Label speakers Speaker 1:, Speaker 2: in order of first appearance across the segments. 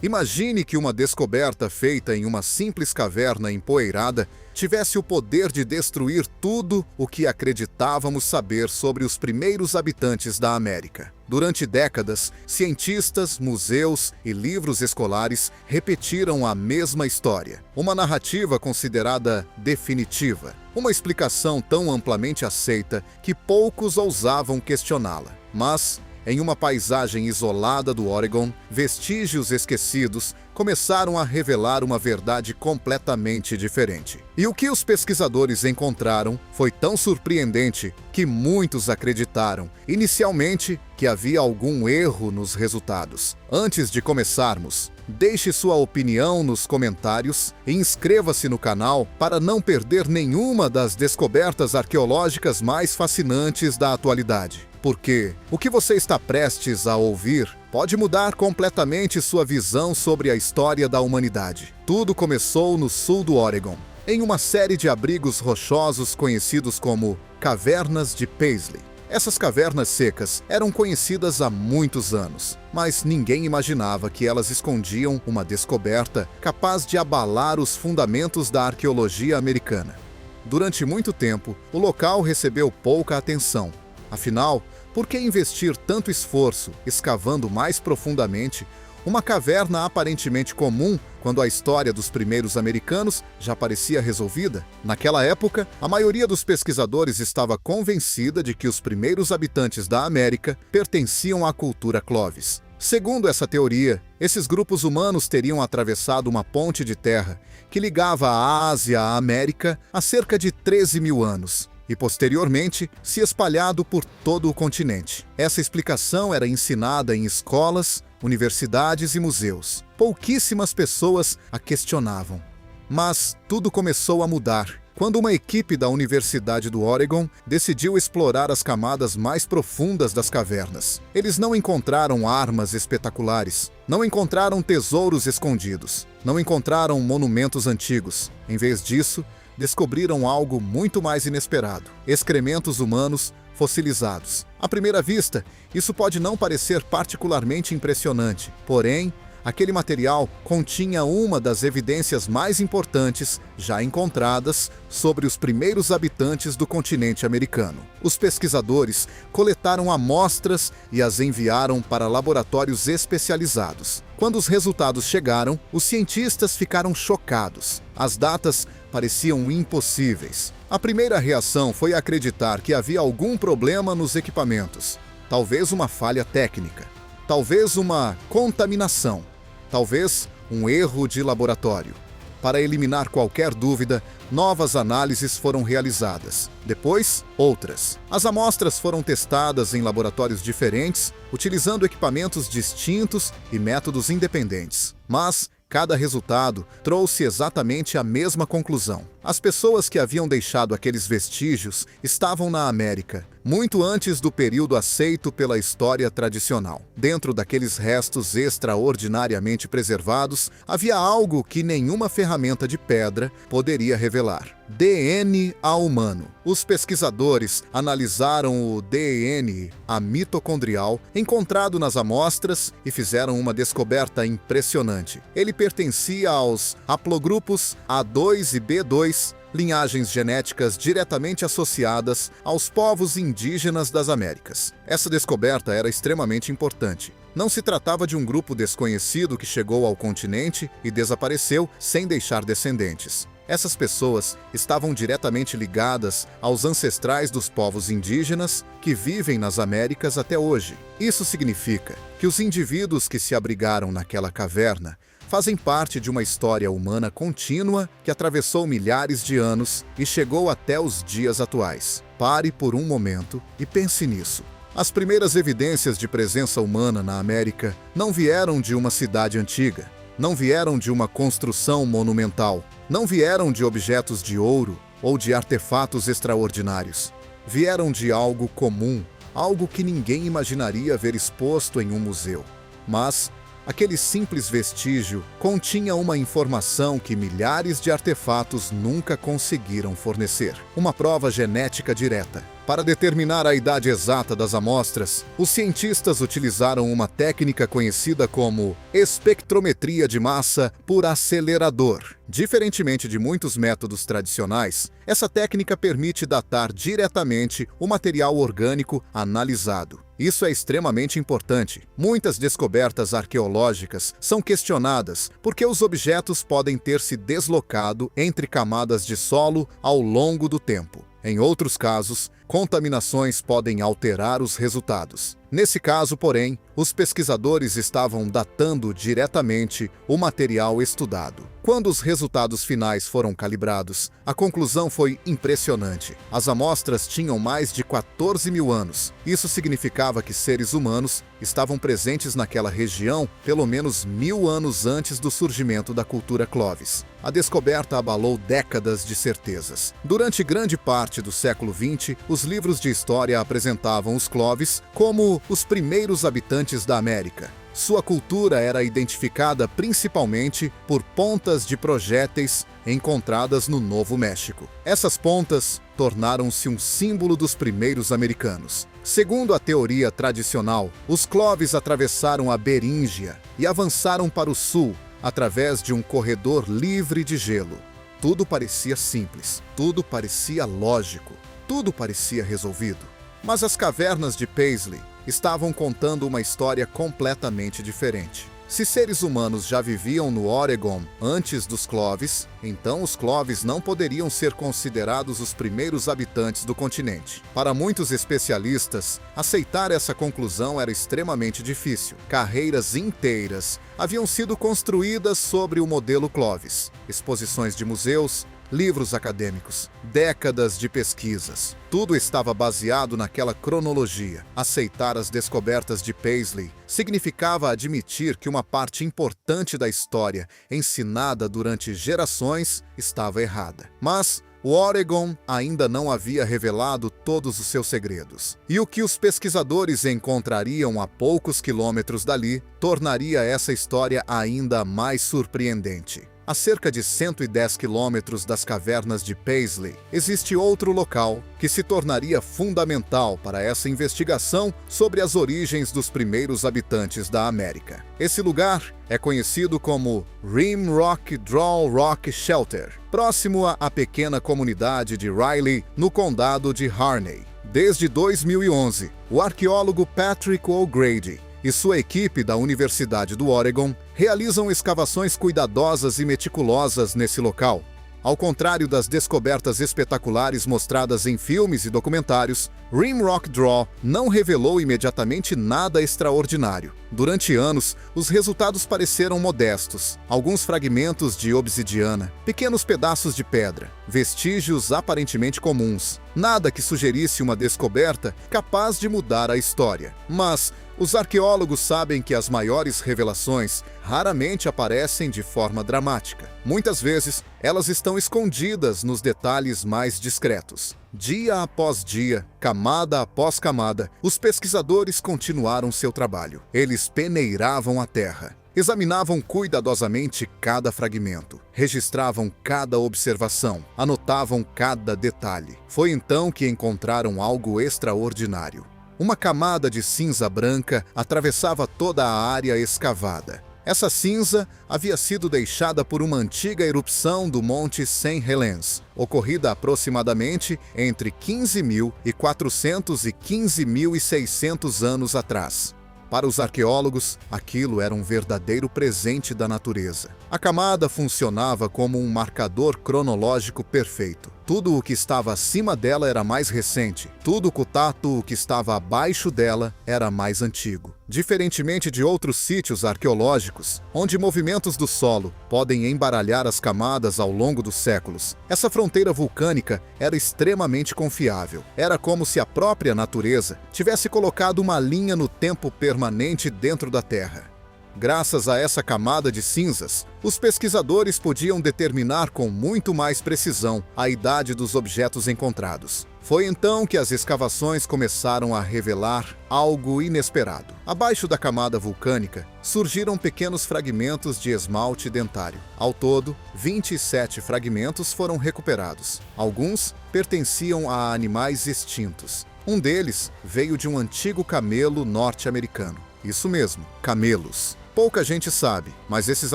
Speaker 1: Imagine que uma descoberta feita em uma simples caverna empoeirada tivesse o poder de destruir tudo o que acreditávamos saber sobre os primeiros habitantes da América. Durante décadas, cientistas, museus e livros escolares repetiram a mesma história. Uma narrativa considerada definitiva. Uma explicação tão amplamente aceita que poucos ousavam questioná-la. Mas, em uma paisagem isolada do Oregon, vestígios esquecidos começaram a revelar uma verdade completamente diferente. E o que os pesquisadores encontraram foi tão surpreendente que muitos acreditaram, inicialmente, que havia algum erro nos resultados. Antes de começarmos, deixe sua opinião nos comentários e inscreva-se no canal para não perder nenhuma das descobertas arqueológicas mais fascinantes da atualidade. Porque o que você está prestes a ouvir pode mudar completamente sua visão sobre a história da humanidade. Tudo começou no sul do Oregon, em uma série de abrigos rochosos conhecidos como Cavernas de Paisley. Essas cavernas secas eram conhecidas há muitos anos, mas ninguém imaginava que elas escondiam uma descoberta capaz de abalar os fundamentos da arqueologia americana. Durante muito tempo, o local recebeu pouca atenção. Afinal, por que investir tanto esforço escavando mais profundamente uma caverna aparentemente comum quando a história dos primeiros americanos já parecia resolvida? Naquela época, a maioria dos pesquisadores estava convencida de que os primeiros habitantes da América pertenciam à cultura Clovis. Segundo essa teoria, esses grupos humanos teriam atravessado uma ponte de terra que ligava a Ásia à América há cerca de 13 mil anos. E, posteriormente, se espalhado por todo o continente. Essa explicação era ensinada em escolas, universidades e museus. Pouquíssimas pessoas a questionavam. Mas tudo começou a mudar quando uma equipe da Universidade do Oregon decidiu explorar as camadas mais profundas das cavernas. Eles não encontraram armas espetaculares, não encontraram tesouros escondidos, não encontraram monumentos antigos. Em vez disso, descobriram algo muito mais inesperado: excrementos humanos fossilizados. À primeira vista, isso pode não parecer particularmente impressionante, porém, aquele material continha uma das evidências mais importantes já encontradas sobre os primeiros habitantes do continente americano. Os pesquisadores coletaram amostras e as enviaram para laboratórios especializados. Quando os resultados chegaram, os cientistas ficaram chocados. As datas pareciam impossíveis. A primeira reação foi acreditar que havia algum problema nos equipamentos. Talvez uma falha técnica. Talvez uma contaminação. Talvez um erro de laboratório. Para eliminar qualquer dúvida, novas análises foram realizadas. Depois, outras. As amostras foram testadas em laboratórios diferentes, utilizando equipamentos distintos e métodos independentes. Mas cada resultado trouxe exatamente a mesma conclusão. As pessoas que haviam deixado aqueles vestígios estavam na América, muito antes do período aceito pela história tradicional. Dentro daqueles restos extraordinariamente preservados, havia algo que nenhuma ferramenta de pedra poderia revelar: DNA humano. Os pesquisadores analisaram o DNA mitocondrial encontrado nas amostras e fizeram uma descoberta impressionante. Ele pertencia aos haplogrupos A2 e B2, linhagens genéticas diretamente associadas aos povos indígenas das Américas. Essa descoberta era extremamente importante. Não se tratava de um grupo desconhecido que chegou ao continente e desapareceu sem deixar descendentes. Essas pessoas estavam diretamente ligadas aos ancestrais dos povos indígenas que vivem nas Américas até hoje. Isso significa que os indivíduos que se abrigaram naquela caverna fazem parte de uma história humana contínua que atravessou milhares de anos e chegou até os dias atuais. Pare por um momento e pense nisso. As primeiras evidências de presença humana na América não vieram de uma cidade antiga, não vieram de uma construção monumental, não vieram de objetos de ouro ou de artefatos extraordinários. Vieram de algo comum, algo que ninguém imaginaria ver exposto em um museu. Mas aquele simples vestígio continha uma informação que milhares de artefatos nunca conseguiram fornecer. Uma prova genética direta. Para determinar a idade exata das amostras, os cientistas utilizaram uma técnica conhecida como espectrometria de massa por acelerador. Diferentemente de muitos métodos tradicionais, essa técnica permite datar diretamente o material orgânico analisado. Isso é extremamente importante. Muitas descobertas arqueológicas são questionadas porque os objetos podem ter se deslocado entre camadas de solo ao longo do tempo. Em outros casos, contaminações podem alterar os resultados. Nesse caso, porém, os pesquisadores estavam datando diretamente o material estudado. Quando os resultados finais foram calibrados, a conclusão foi impressionante. As amostras tinham mais de 14 mil anos. Isso significava que seres humanos estavam presentes naquela região pelo menos 1000 anos antes do surgimento da cultura Clovis. A descoberta abalou décadas de certezas. Durante grande parte do século XX, os livros de história apresentavam os Clovis como os primeiros habitantes da América. Sua cultura era identificada principalmente por pontas de projéteis encontradas no Novo México. Essas pontas tornaram-se um símbolo dos primeiros americanos. Segundo a teoria tradicional, os Clovis atravessaram a Beríngia e avançaram para o sul através de um corredor livre de gelo. Tudo parecia simples, tudo parecia lógico, tudo parecia resolvido. Mas as cavernas de Paisley estavam contando uma história completamente diferente. Se seres humanos já viviam no Oregon antes dos Clovis, então os Clovis não poderiam ser considerados os primeiros habitantes do continente. Para muitos especialistas, aceitar essa conclusão era extremamente difícil. Carreiras inteiras haviam sido construídas sobre o modelo Clovis. Exposições de museus, livros acadêmicos, décadas de pesquisas. Tudo estava baseado naquela cronologia. Aceitar as descobertas de Paisley significava admitir que uma parte importante da história ensinada durante gerações estava errada. Mas o Oregon ainda não havia revelado todos os seus segredos. E o que os pesquisadores encontrariam a poucos quilômetros dali tornaria essa história ainda mais surpreendente. A cerca de 110 quilômetros das cavernas de Paisley, existe outro local que se tornaria fundamental para essa investigação sobre as origens dos primeiros habitantes da América. Esse lugar é conhecido como Rimrock Draw Rock Shelter, próximo à pequena comunidade de Riley, no condado de Harney. Desde 2011, o arqueólogo Patrick O'Grady e sua equipe da Universidade do Oregon realizam escavações cuidadosas e meticulosas nesse local. Ao contrário das descobertas espetaculares mostradas em filmes e documentários, Rimrock Draw não revelou imediatamente nada extraordinário. Durante anos, os resultados pareceram modestos. Alguns fragmentos de obsidiana, pequenos pedaços de pedra, vestígios aparentemente comuns. Nada que sugerisse uma descoberta capaz de mudar a história. Mas os arqueólogos sabem que as maiores revelações raramente aparecem de forma dramática. Muitas vezes, elas estão escondidas nos detalhes mais discretos. Dia após dia, camada após camada, os pesquisadores continuaram seu trabalho. Eles peneiravam a terra, examinavam cuidadosamente cada fragmento, registravam cada observação, anotavam cada detalhe. Foi então que encontraram algo extraordinário. Uma camada de cinza branca atravessava toda a área escavada. Essa cinza havia sido deixada por uma antiga erupção do Monte St. Helens, ocorrida aproximadamente entre 15.400 e 15.600 anos atrás. Para os arqueólogos, aquilo era um verdadeiro presente da natureza. A camada funcionava como um marcador cronológico perfeito. Tudo o que estava acima dela era mais recente. Tudo o que estava abaixo dela era mais antigo. Diferentemente de outros sítios arqueológicos, onde movimentos do solo podem embaralhar as camadas ao longo dos séculos, essa fronteira vulcânica era extremamente confiável. Era como se a própria natureza tivesse colocado uma linha no tempo permanente dentro da Terra. Graças a essa camada de cinzas, os pesquisadores podiam determinar com muito mais precisão a idade dos objetos encontrados. Foi então que as escavações começaram a revelar algo inesperado. Abaixo da camada vulcânica, surgiram pequenos fragmentos de esmalte dentário. Ao todo, 27 fragmentos foram recuperados. Alguns pertenciam a animais extintos. Um deles veio de um antigo camelo norte-americano. Isso mesmo, camelos. Pouca gente sabe, mas esses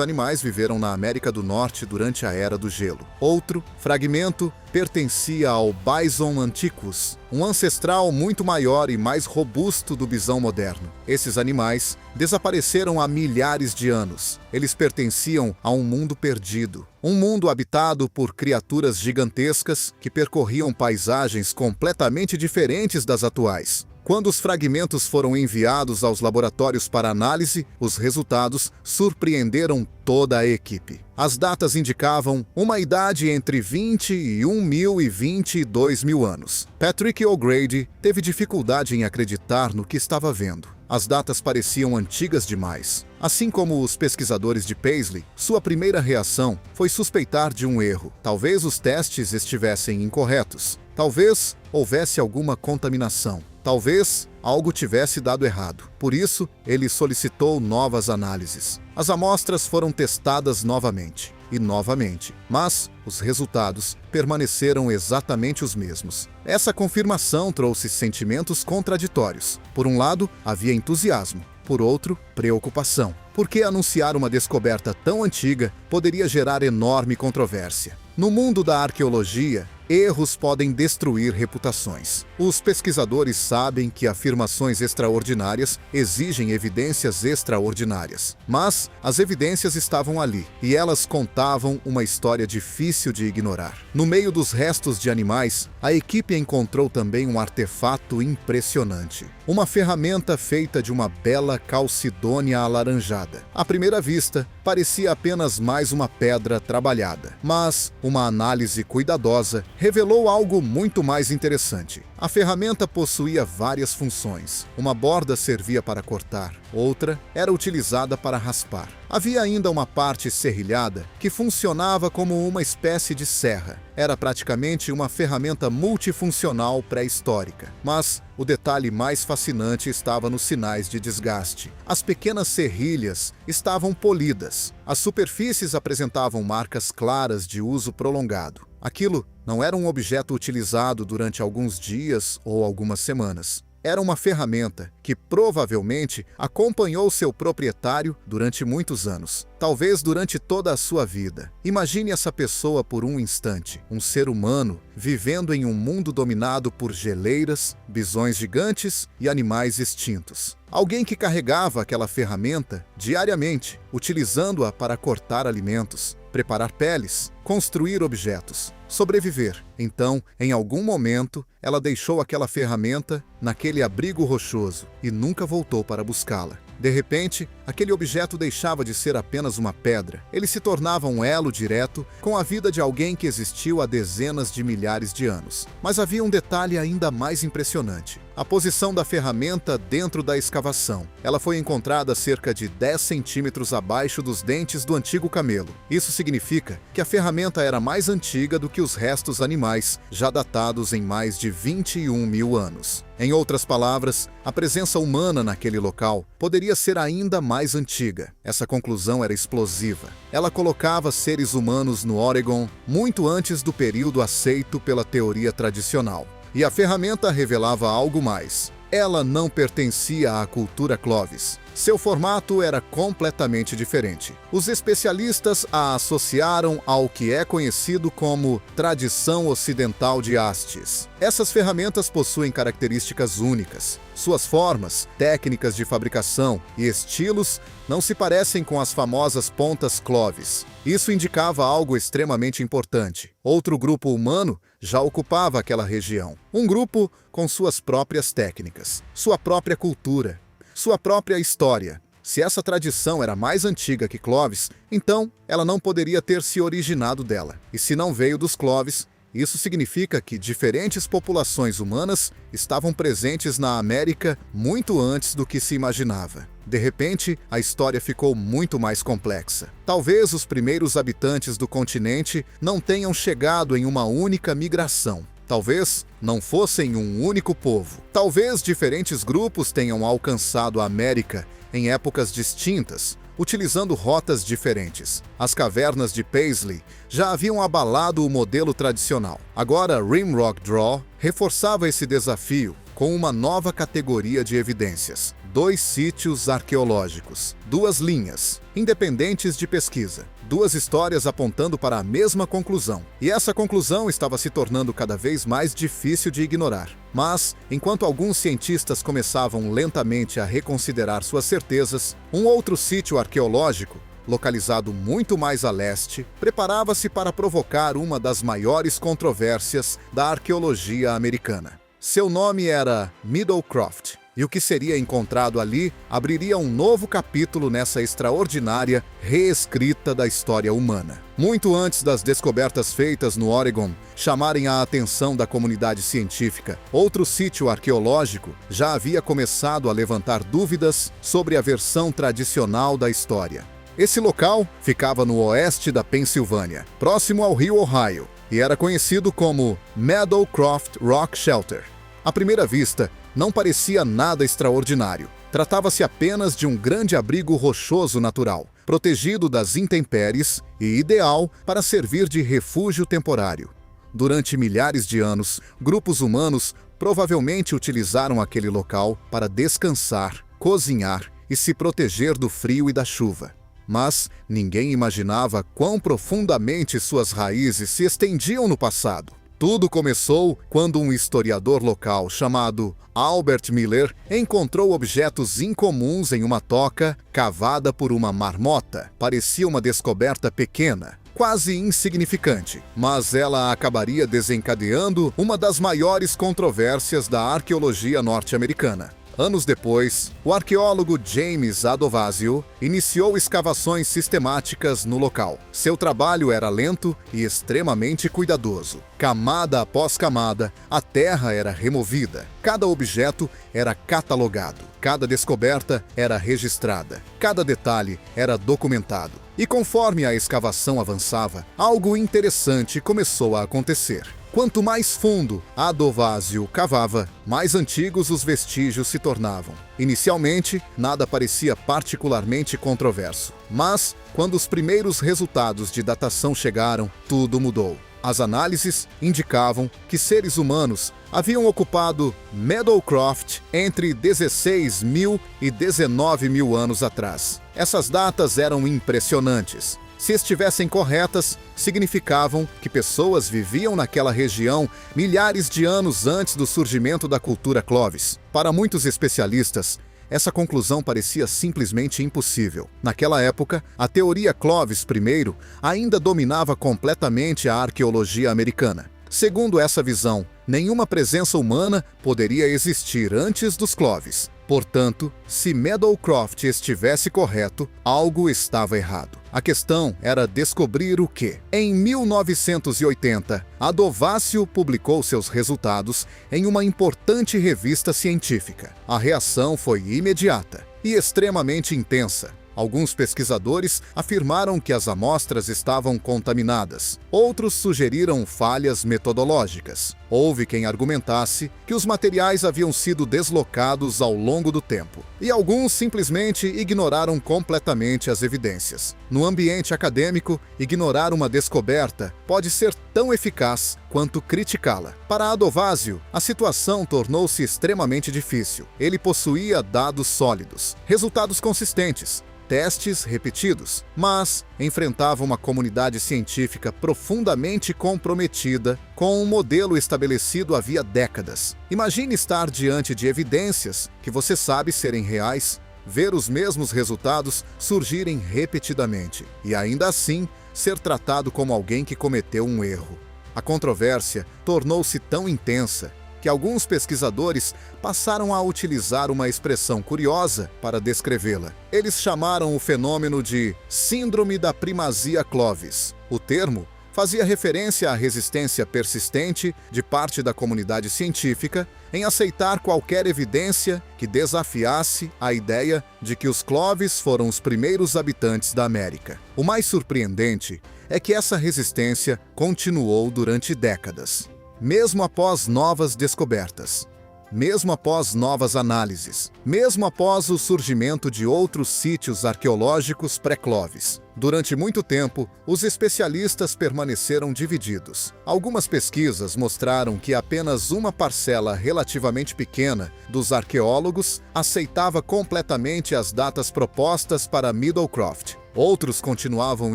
Speaker 1: animais viveram na América do Norte durante a Era do Gelo. Outro fragmento pertencia ao Bison antiquus, um ancestral muito maior e mais robusto do bisão moderno. Esses animais desapareceram há milhares de anos. Eles pertenciam a um mundo perdido, um mundo habitado por criaturas gigantescas que percorriam paisagens completamente diferentes das atuais. Quando os fragmentos foram enviados aos laboratórios para análise, os resultados surpreenderam toda a equipe. As datas indicavam uma idade entre 21.000 e 22.000 anos. Patrick O'Grady teve dificuldade em acreditar no que estava vendo. As datas pareciam antigas demais. Assim como os pesquisadores de Paisley, sua primeira reação foi suspeitar de um erro. Talvez os testes estivessem incorretos. Talvez houvesse alguma contaminação. Talvez algo tivesse dado errado. Por isso, ele solicitou novas análises. As amostras foram testadas novamente e novamente, mas os resultados permaneceram exatamente os mesmos. Essa confirmação trouxe sentimentos contraditórios. Por um lado, havia entusiasmo. Por outro, preocupação. Porque anunciar uma descoberta tão antiga poderia gerar enorme controvérsia. No mundo da arqueologia, erros podem destruir reputações. Os pesquisadores sabem que afirmações extraordinárias exigem evidências extraordinárias. Mas as evidências estavam ali, e elas contavam uma história difícil de ignorar. No meio dos restos de animais, a equipe encontrou também um artefato impressionante. Uma ferramenta feita de uma bela calcedônia alaranjada. À primeira vista, parecia apenas mais uma pedra trabalhada. Mas uma análise cuidadosa revelou algo muito mais interessante. A ferramenta possuía várias funções. Uma borda servia para cortar, outra era utilizada para raspar. Havia ainda uma parte serrilhada que funcionava como uma espécie de serra. Era praticamente uma ferramenta multifuncional pré-histórica. Mas o detalhe mais fascinante estava nos sinais de desgaste. As pequenas serrilhas estavam polidas. As superfícies apresentavam marcas claras de uso prolongado. Aquilo não era um objeto utilizado durante alguns dias ou algumas semanas. Era uma ferramenta que provavelmente acompanhou seu proprietário durante muitos anos, talvez durante toda a sua vida. Imagine essa pessoa por um instante, um ser humano vivendo em um mundo dominado por geleiras, bisões gigantes e animais extintos. Alguém que carregava aquela ferramenta diariamente, utilizando-a para cortar alimentos, preparar peles, construir objetos, sobreviver. Então, em algum momento, ela deixou aquela ferramenta naquele abrigo rochoso e nunca voltou para buscá-la. De repente, aquele objeto deixava de ser apenas uma pedra. Ele se tornava um elo direto com a vida de alguém que existiu há dezenas de milhares de anos. Mas havia um detalhe ainda mais impressionante. A posição da ferramenta dentro da escavação. Ela foi encontrada cerca de 10 centímetros abaixo dos dentes do antigo camelo. Isso significa que a ferramenta era mais antiga do que os restos animais, já datados em mais de 21.000 anos. Em outras palavras, a presença humana naquele local poderia ser ainda mais antiga. Essa conclusão era explosiva. Ela colocava seres humanos no Oregon muito antes do período aceito pela teoria tradicional. E a ferramenta revelava algo mais. Ela não pertencia à cultura Clovis. Seu formato era completamente diferente. Os especialistas a associaram ao que é conhecido como tradição ocidental de hastes. Essas ferramentas possuem características únicas. Suas formas, técnicas de fabricação e estilos não se parecem com as famosas pontas Clovis. Isso indicava algo extremamente importante. Outro grupo humano já ocupava aquela região. Um grupo com suas próprias técnicas, sua própria cultura, sua própria história. Se essa tradição era mais antiga que Clovis, então ela não poderia ter se originado dela. E se não veio dos Clovis, isso significa que diferentes populações humanas estavam presentes na América muito antes do que se imaginava. De repente, a história ficou muito mais complexa. Talvez os primeiros habitantes do continente não tenham chegado em uma única migração. Talvez não fossem um único povo. Talvez diferentes grupos tenham alcançado a América em épocas distintas, utilizando rotas diferentes. As cavernas de Paisley já haviam abalado o modelo tradicional. Agora, Rimrock Draw reforçava esse desafio com uma nova categoria de evidências. 2 sítios arqueológicos, 2 linhas, independentes de pesquisa. 2 histórias apontando para a mesma conclusão. E essa conclusão estava se tornando cada vez mais difícil de ignorar. Mas, enquanto alguns cientistas começavam lentamente a reconsiderar suas certezas, um outro sítio arqueológico, localizado muito mais a leste, preparava-se para provocar uma das maiores controvérsias da arqueologia americana. Seu nome era Middlecroft. E o que seria encontrado ali abriria um novo capítulo nessa extraordinária reescrita da história humana. Muito antes das descobertas feitas no Oregon chamarem a atenção da comunidade científica, outro sítio arqueológico já havia começado a levantar dúvidas sobre a versão tradicional da história. Esse local ficava no oeste da Pensilvânia, próximo ao rio Ohio, e era conhecido como Meadowcroft Rock Shelter. À primeira vista, não parecia nada extraordinário. Tratava-se apenas de um grande abrigo rochoso natural, protegido das intempéries e ideal para servir de refúgio temporário. Durante milhares de anos, grupos humanos provavelmente utilizaram aquele local para descansar, cozinhar e se proteger do frio e da chuva. Mas ninguém imaginava quão profundamente suas raízes se estendiam no passado. Tudo começou quando um historiador local chamado Albert Miller encontrou objetos incomuns em uma toca cavada por uma marmota. Parecia uma descoberta pequena, quase insignificante, mas ela acabaria desencadeando uma das maiores controvérsias da arqueologia norte-americana. Anos depois, o arqueólogo James Adovazio iniciou escavações sistemáticas no local. Seu trabalho era lento e extremamente cuidadoso. Camada após camada, a terra era removida. Cada objeto era catalogado. Cada descoberta era registrada. Cada detalhe era documentado. E conforme a escavação avançava, algo interessante começou a acontecer. Quanto mais fundo Adovazio cavava, mais antigos os vestígios se tornavam. Inicialmente, nada parecia particularmente controverso. Mas, quando os primeiros resultados de datação chegaram, tudo mudou. As análises indicavam que seres humanos haviam ocupado Meadowcroft entre 16.000 e 19.000 anos atrás. Essas datas eram impressionantes. Se estivessem corretas, significavam que pessoas viviam naquela região milhares de anos antes do surgimento da cultura Clovis. Para muitos especialistas, essa conclusão parecia simplesmente impossível. Naquela época, a teoria Clovis I ainda dominava completamente a arqueologia americana. Segundo essa visão, nenhuma presença humana poderia existir antes dos Clovis. Portanto, se Meadowcroft estivesse correto, algo estava errado. A questão era descobrir o quê. Em 1980, Adovazio publicou seus resultados em uma importante revista científica. A reação foi imediata e extremamente intensa. Alguns pesquisadores afirmaram que as amostras estavam contaminadas. Outros sugeriram falhas metodológicas. Houve quem argumentasse que os materiais haviam sido deslocados ao longo do tempo. E alguns simplesmente ignoraram completamente as evidências. No ambiente acadêmico, ignorar uma descoberta pode ser tão eficaz quanto criticá-la. Para Adovazio, a situação tornou-se extremamente difícil. Ele possuía dados sólidos, resultados consistentes, testes repetidos, mas enfrentava uma comunidade científica profundamente comprometida com um modelo estabelecido havia décadas. Imagine estar diante de evidências que você sabe serem reais, ver os mesmos resultados surgirem repetidamente e ainda assim ser tratado como alguém que cometeu um erro. A controvérsia tornou-se tão intensa que alguns pesquisadores passaram a utilizar uma expressão curiosa para descrevê-la. Eles chamaram o fenômeno de Síndrome da Primazia Clovis. O termo fazia referência à resistência persistente de parte da comunidade científica em aceitar qualquer evidência que desafiasse a ideia de que os Clovis foram os primeiros habitantes da América. O mais surpreendente é que essa resistência continuou durante décadas. Mesmo após novas descobertas, mesmo após novas análises, mesmo após o surgimento de outros sítios arqueológicos pré-Clovis. Durante muito tempo, os especialistas permaneceram divididos. Algumas pesquisas mostraram que apenas uma parcela relativamente pequena dos arqueólogos aceitava completamente as datas propostas para Middlecroft. Outros continuavam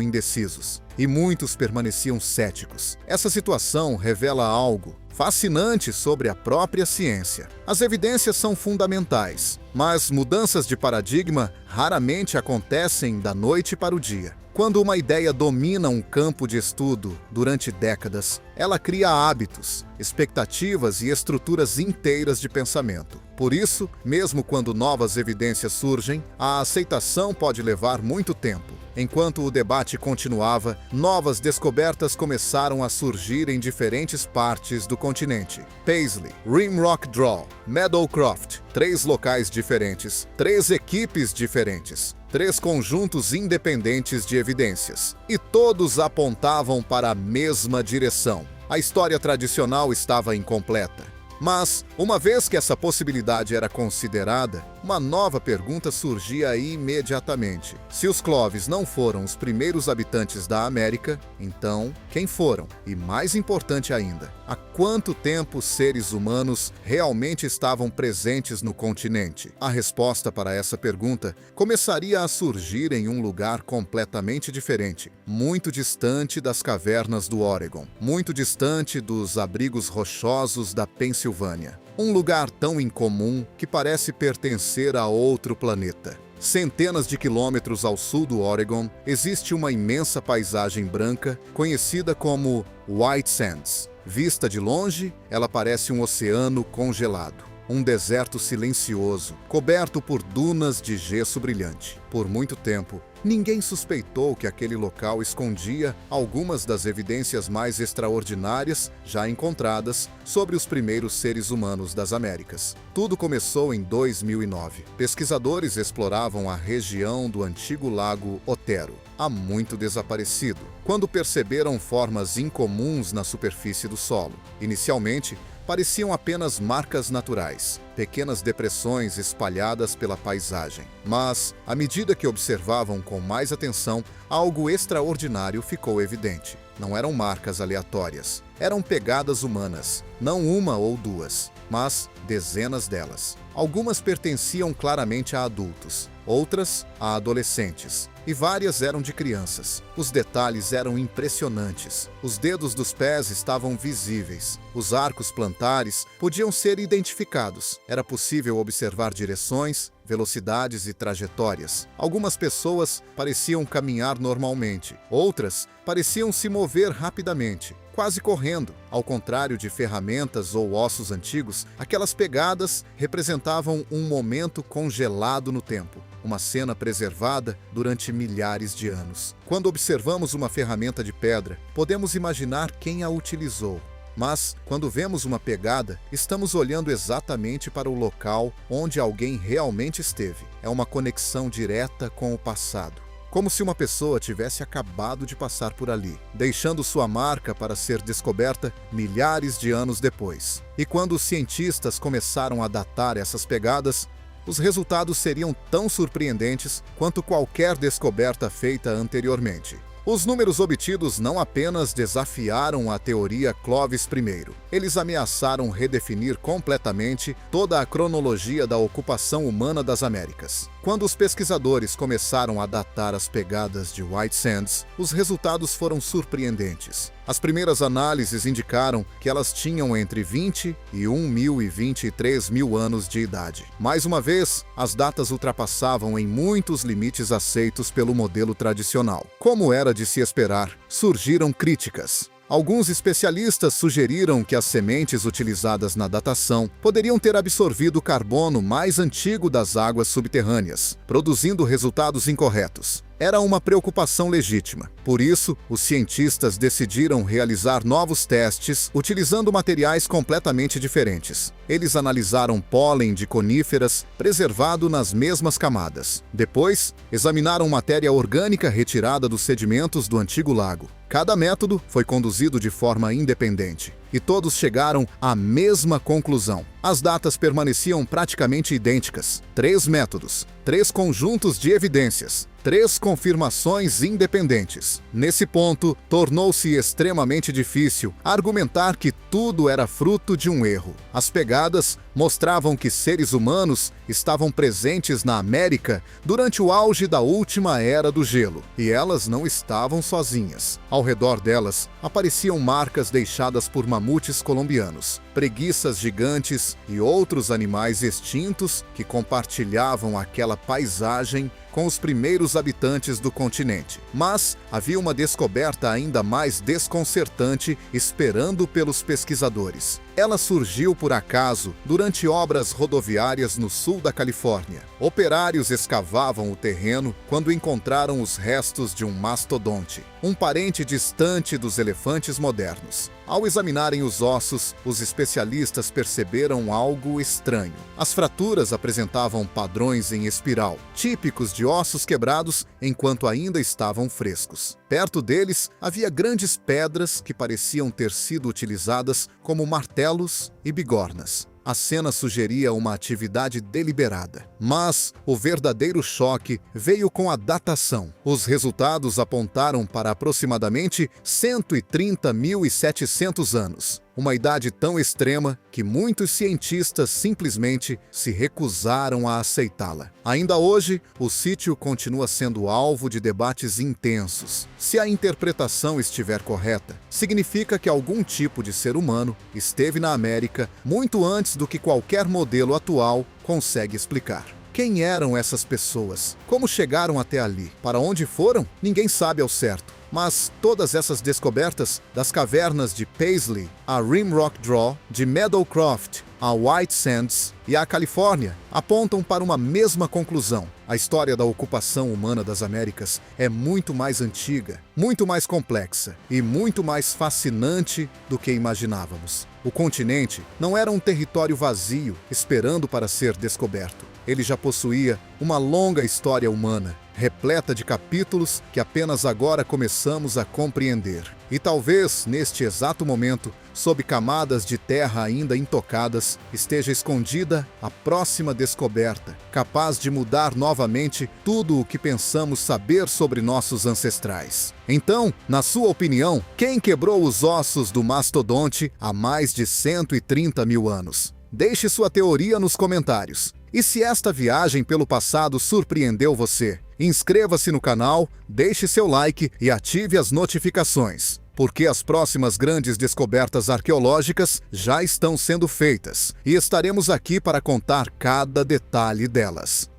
Speaker 1: indecisos, e muitos permaneciam céticos. Essa situação revela algo fascinante sobre a própria ciência. As evidências são fundamentais, mas mudanças de paradigma raramente acontecem da noite para o dia. Quando uma ideia domina um campo de estudo durante décadas, ela cria hábitos, expectativas e estruturas inteiras de pensamento. Por isso, mesmo quando novas evidências surgem, a aceitação pode levar muito tempo. Enquanto o debate continuava, novas descobertas começaram a surgir em diferentes partes do continente. Paisley, Rimrock Draw, Meadowcroft, 3 locais diferentes, 3 equipes diferentes, 3 conjuntos independentes de evidências. E todos apontavam para a mesma direção. A história tradicional estava incompleta. Mas, uma vez que essa possibilidade era considerada, uma nova pergunta surgia imediatamente. Se os Clovis não foram os primeiros habitantes da América, então quem foram? E mais importante ainda, há quanto tempo seres humanos realmente estavam presentes no continente? A resposta para essa pergunta começaria a surgir em um lugar completamente diferente, muito distante das cavernas do Oregon, muito distante dos abrigos rochosos da Pensilvânia. Um lugar tão incomum que parece pertencer a outro planeta. Centenas de quilômetros ao sul do Oregon, existe uma imensa paisagem branca conhecida como White Sands. Vista de longe, ela parece um oceano congelado. Um deserto silencioso, coberto por dunas de gesso brilhante. Por muito tempo, ninguém suspeitou que aquele local escondia algumas das evidências mais extraordinárias já encontradas sobre os primeiros seres humanos das Américas. Tudo começou em 2009. Pesquisadores exploravam a região do antigo lago Otero, há muito desaparecido, quando perceberam formas incomuns na superfície do solo. Inicialmente, pareciam apenas marcas naturais, pequenas depressões espalhadas pela paisagem. Mas, à medida que observavam com mais atenção, algo extraordinário ficou evidente. Não eram marcas aleatórias, eram pegadas humanas, não uma ou duas, mas dezenas delas. Algumas pertenciam claramente a adultos, outras a adolescentes, e várias eram de crianças. Os detalhes eram impressionantes. Os dedos dos pés estavam visíveis. Os arcos plantares podiam ser identificados. Era possível observar direções, velocidades e trajetórias. Algumas pessoas pareciam caminhar normalmente, outras pareciam se mover rapidamente, quase correndo. Ao contrário de ferramentas ou ossos antigos, aquelas pegadas representavam um momento congelado no tempo, uma cena preservada durante milhares de anos. Quando observamos uma ferramenta de pedra, podemos imaginar quem a utilizou. Mas, quando vemos uma pegada, estamos olhando exatamente para o local onde alguém realmente esteve. É uma conexão direta com o passado. Como se uma pessoa tivesse acabado de passar por ali, deixando sua marca para ser descoberta milhares de anos depois. E quando os cientistas começaram a datar essas pegadas, os resultados seriam tão surpreendentes quanto qualquer descoberta feita anteriormente. Os números obtidos não apenas desafiaram a teoria Clovis I, eles ameaçaram redefinir completamente toda a cronologia da ocupação humana das Américas. Quando os pesquisadores começaram a datar as pegadas de White Sands, os resultados foram surpreendentes. As primeiras análises indicaram que elas tinham entre 20 e 1.000 e 23.000 anos de idade. Mais uma vez, as datas ultrapassavam em muitos limites aceitos pelo modelo tradicional. Como era de se esperar, surgiram críticas. Alguns especialistas sugeriram que as sementes utilizadas na datação poderiam ter absorvido o carbono mais antigo das águas subterrâneas, produzindo resultados incorretos. Era uma preocupação legítima. Por isso, os cientistas decidiram realizar novos testes utilizando materiais completamente diferentes. Eles analisaram pólen de coníferas preservado nas mesmas camadas. Depois, examinaram matéria orgânica retirada dos sedimentos do antigo lago. Cada método foi conduzido de forma independente. e todos chegaram à mesma conclusão. As datas permaneciam praticamente idênticas. 3 métodos, 3 conjuntos de evidências, 3 confirmações independentes. Nesse ponto, tornou-se extremamente difícil argumentar que tudo era fruto de um erro. As pegadas mostravam que seres humanos estavam presentes na América durante o auge da última era do gelo, e elas não estavam sozinhas. Ao redor delas, apareciam marcas deixadas por mamutes colombianos, preguiças gigantes e outros animais extintos que compartilhavam aquela paisagem com os primeiros habitantes do continente. Mas havia uma descoberta ainda mais desconcertante esperando pelos pesquisadores. Ela surgiu por acaso durante obras rodoviárias no sul da Califórnia. Operários escavavam o terreno quando encontraram os restos de um mastodonte, um parente distante dos elefantes modernos. Ao examinarem os ossos, os especialistas perceberam algo estranho. As fraturas apresentavam padrões em espiral, típicos de ossos quebrados enquanto ainda estavam frescos. Perto deles, havia grandes pedras que pareciam ter sido utilizadas como martelos e bigornas. A cena sugeria uma atividade deliberada. Mas o verdadeiro choque veio com a datação. Os resultados apontaram para aproximadamente 130.700 anos. Uma idade tão extrema que muitos cientistas simplesmente se recusaram a aceitá-la. Ainda hoje, o sítio continua sendo alvo de debates intensos. Se a interpretação estiver correta, significa que algum tipo de ser humano esteve na América muito antes do que qualquer modelo atual consegue explicar. Quem eram essas pessoas? Como chegaram até ali? Para onde foram? Ninguém sabe ao certo. Mas todas essas descobertas, das cavernas de Paisley, a Rimrock Draw, de Meadowcroft, a White Sands e a Califórnia, apontam para uma mesma conclusão. A história da ocupação humana das Américas é muito mais antiga, muito mais complexa e muito mais fascinante do que imaginávamos. O continente não era um território vazio, esperando para ser descoberto. Ele já possuía uma longa história humana, repleta de capítulos que apenas agora começamos a compreender. E talvez, neste exato momento, sob camadas de terra ainda intocadas, esteja escondida a próxima descoberta, capaz de mudar novamente tudo o que pensamos saber sobre nossos ancestrais. Então, na sua opinião, quem quebrou os ossos do mastodonte há mais de 130 mil anos? Deixe sua teoria nos comentários. E se esta viagem pelo passado surpreendeu você, inscreva-se no canal, deixe seu like e ative as notificações, porque as próximas grandes descobertas arqueológicas já estão sendo feitas e estaremos aqui para contar cada detalhe delas.